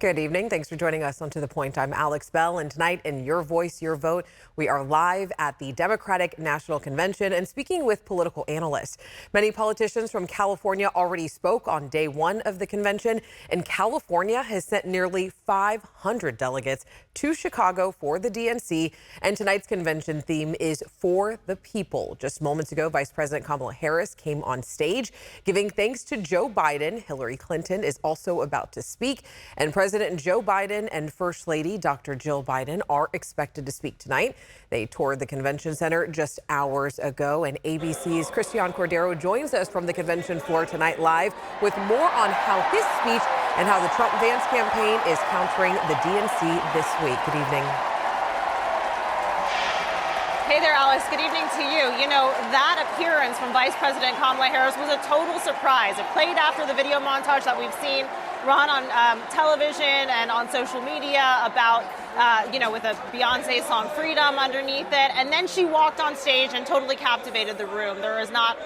Good evening. Thanks for joining us on To The Point. I'm Alex Bell, and tonight in Your Voice, Your Vote, we are live at the Democratic National Convention and speaking with political analysts. Many politicians from California already spoke on day one of the convention, and California has sent nearly 500 delegates to Chicago for the DNC, and tonight's convention theme is For the People. Just moments ago, Vice President Kamala Harris came on stage giving thanks to Joe Biden. Hillary Clinton is also about to speak, and President Joe Biden and First Lady Dr. Jill Biden are expected to speak tonight. They toured the convention center just hours ago, and ABC's Christian Cordero joins us from the convention floor tonight live with more on how his speech and how the Trump-Vance campaign is countering the DNC this week. Good evening. Hey there, Alex. Good evening to you. You know, that appearance from Vice President Kamala Harris was a total surprise. It played after the video montage that we've seen run on television and on social media about, with a Beyonce song Freedom underneath it. And then she walked on stage and totally captivated the room. There is not,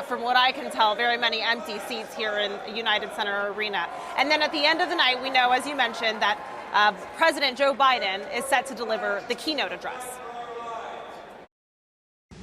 from what I can tell, very many empty seats here in United Center Arena. And then at the end of the night, we know, as you mentioned, that President Joe Biden is set to deliver the keynote address.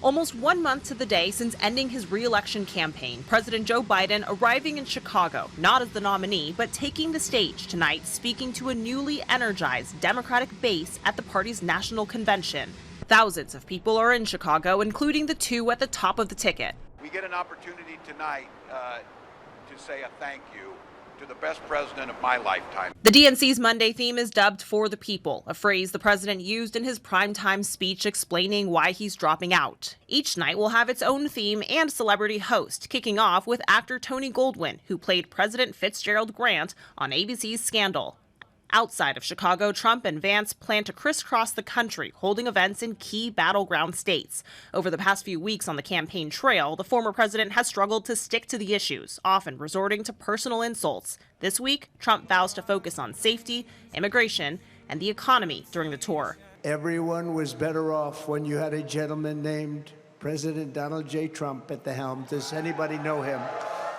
Almost 1 month to the day since ending his re-election campaign, President Joe Biden arriving in Chicago, not as the nominee, but taking the stage tonight, speaking to a newly energized Democratic base at the party's national convention. Thousands of people are in Chicago, including the two at the top of the ticket. We get an opportunity tonight to say a thank you to the best president of my lifetime. The DNC's Monday theme is dubbed For the People, a phrase the president used in his primetime speech explaining why he's dropping out. Each night will have its own theme and celebrity host, kicking off with actor Tony Goldwyn, who played President Fitzgerald Grant on ABC's Scandal. Outside of Chicago, Trump and Vance plan to crisscross the country, holding events in key battleground states. Over the past few weeks on the campaign trail, the former president has struggled to stick to the issues, often resorting to personal insults. This week, Trump vows to focus on safety, immigration, and the economy during the tour. Everyone was better off when you had a gentleman named President Donald J. Trump at the helm. Does anybody know him?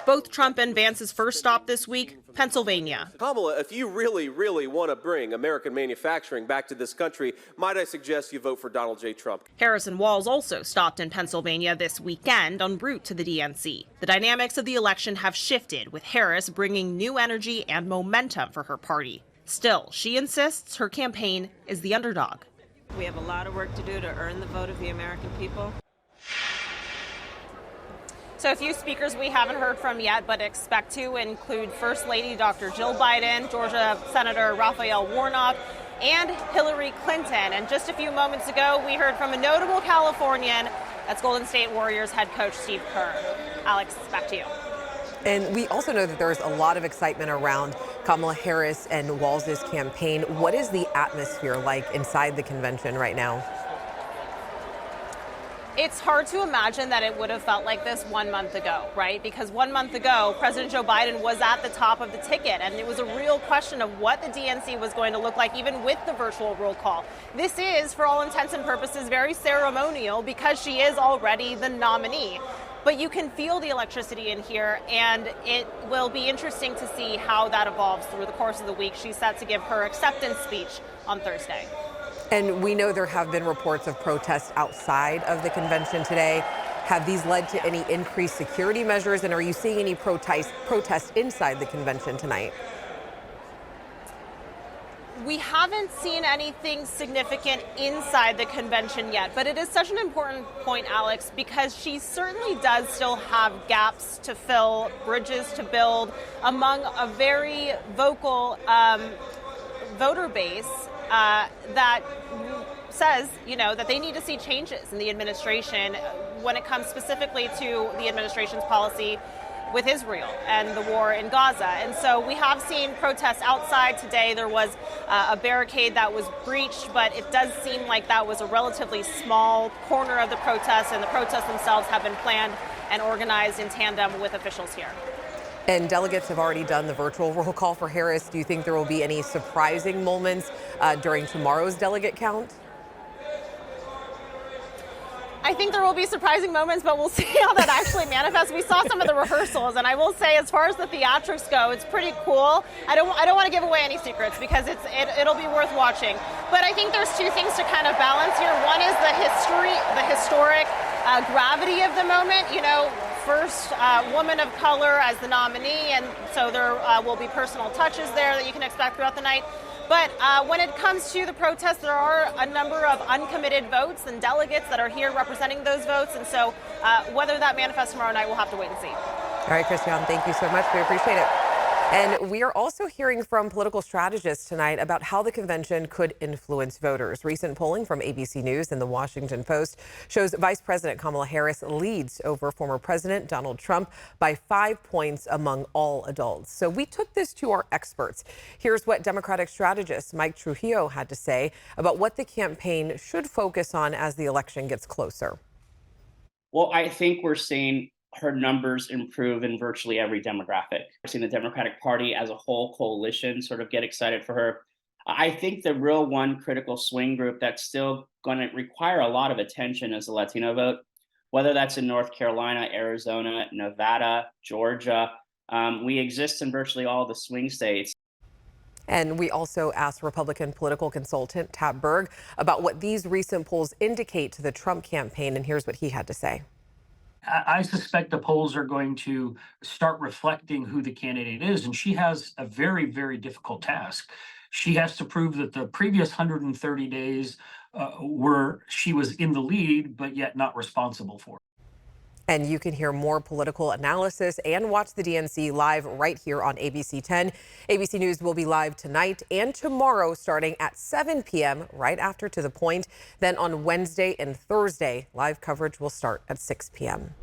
Both Trump and Vance's first stop this week, Pennsylvania. Kamala, if you really want to bring American manufacturing back to this country, might I suggest you vote for Donald J. Trump? Harris and Walz also stopped in Pennsylvania this weekend en route to the DNC. The dynamics of the election have shifted, with Harris bringing new energy and momentum for her party. Still, she insists her campaign is the underdog. We have a lot of work to do to earn the vote of the American people. So a few speakers we haven't heard from yet, but expect to include First Lady Dr. Jill Biden, Georgia Senator Raphael Warnock, and Hillary Clinton. And just a few moments ago, we heard from a notable Californian. That's Golden State Warriors head coach Steve Kerr. Alex, back to you. And we also know that there's a lot of excitement around Kamala Harris and Walz's campaign. What is the atmosphere like inside the convention right now? It's hard to imagine that it would have felt like this 1 month ago, right? Because 1 month ago, President Joe Biden was at the top of the ticket, and it was a real question of what the DNC was going to look like, even with the virtual roll call. This is, for all intents and purposes, very ceremonial because she is already the nominee. But you can feel the electricity in here, and it will be interesting to see how that evolves through the course of the week. She's set to give her acceptance speech on Thursday. And we know there have been reports of protests outside of the convention today. Have these led to any increased security measures? And are you seeing any protests inside the convention tonight? We haven't seen anything significant inside the convention yet, but it is such an important point, Alex, because she certainly does still have gaps to fill, bridges to build among a very vocal voter base that says, that they need to see changes in the administration when it comes specifically to the administration's policy with Israel and the war in Gaza. And so we have seen protests outside today. There was a barricade that was breached, but it does seem like that was a relatively small corner of the protests, and the protests themselves have been planned and organized in tandem with officials here. And delegates have already done the virtual roll call for Harris. Do you think there will be any surprising moments during tomorrow's delegate count? I think there will be surprising moments, but we'll see how that actually manifests. We saw some of the rehearsals, and I will say, as far as the theatrics go, it's pretty cool. I don't want to give away any secrets because it'll be worth watching. But I think there's two things to kind of balance here. One is the historic gravity of the moment. You know, first woman of color as the nominee, and so there will be personal touches there that you can expect throughout the night. But when it comes to the protest, there are a number of uncommitted votes and delegates that are here representing those votes. And so whether that manifests tomorrow night, we'll have to wait and see. All right, Christiane, thank you so much. We appreciate it. And we are also hearing from political strategists tonight about how the convention could influence voters. Recent polling from ABC News and the Washington Post shows Vice President Kamala Harris leads over former President Donald Trump by 5 points among all adults. So we took this to our experts. Here's what Democratic strategist Mike Trujillo had to say about what the campaign should focus on as the election gets closer. Well, I think we're seeing her numbers improve in virtually every demographic. We're seeing the Democratic Party as a whole coalition sort of get excited for her. I think the real one critical swing group that's still going to require a lot of attention is the Latino vote, whether that's in North Carolina, Arizona, Nevada, Georgia. We exist in virtually all the swing states. And we also asked Republican political consultant Tab Berg about what these recent polls indicate to the Trump campaign. And here's what he had to say. I suspect the polls are going to start reflecting who the candidate is, and she has a very, very difficult task. She has to prove that the previous 130 days she was in the lead, but yet not responsible for it. And you can hear more political analysis and watch the DNC live right here on ABC 10. ABC News will be live tonight and tomorrow starting at 7 p.m. right after To the Point. Then on Wednesday and Thursday, live coverage will start at 6 p.m.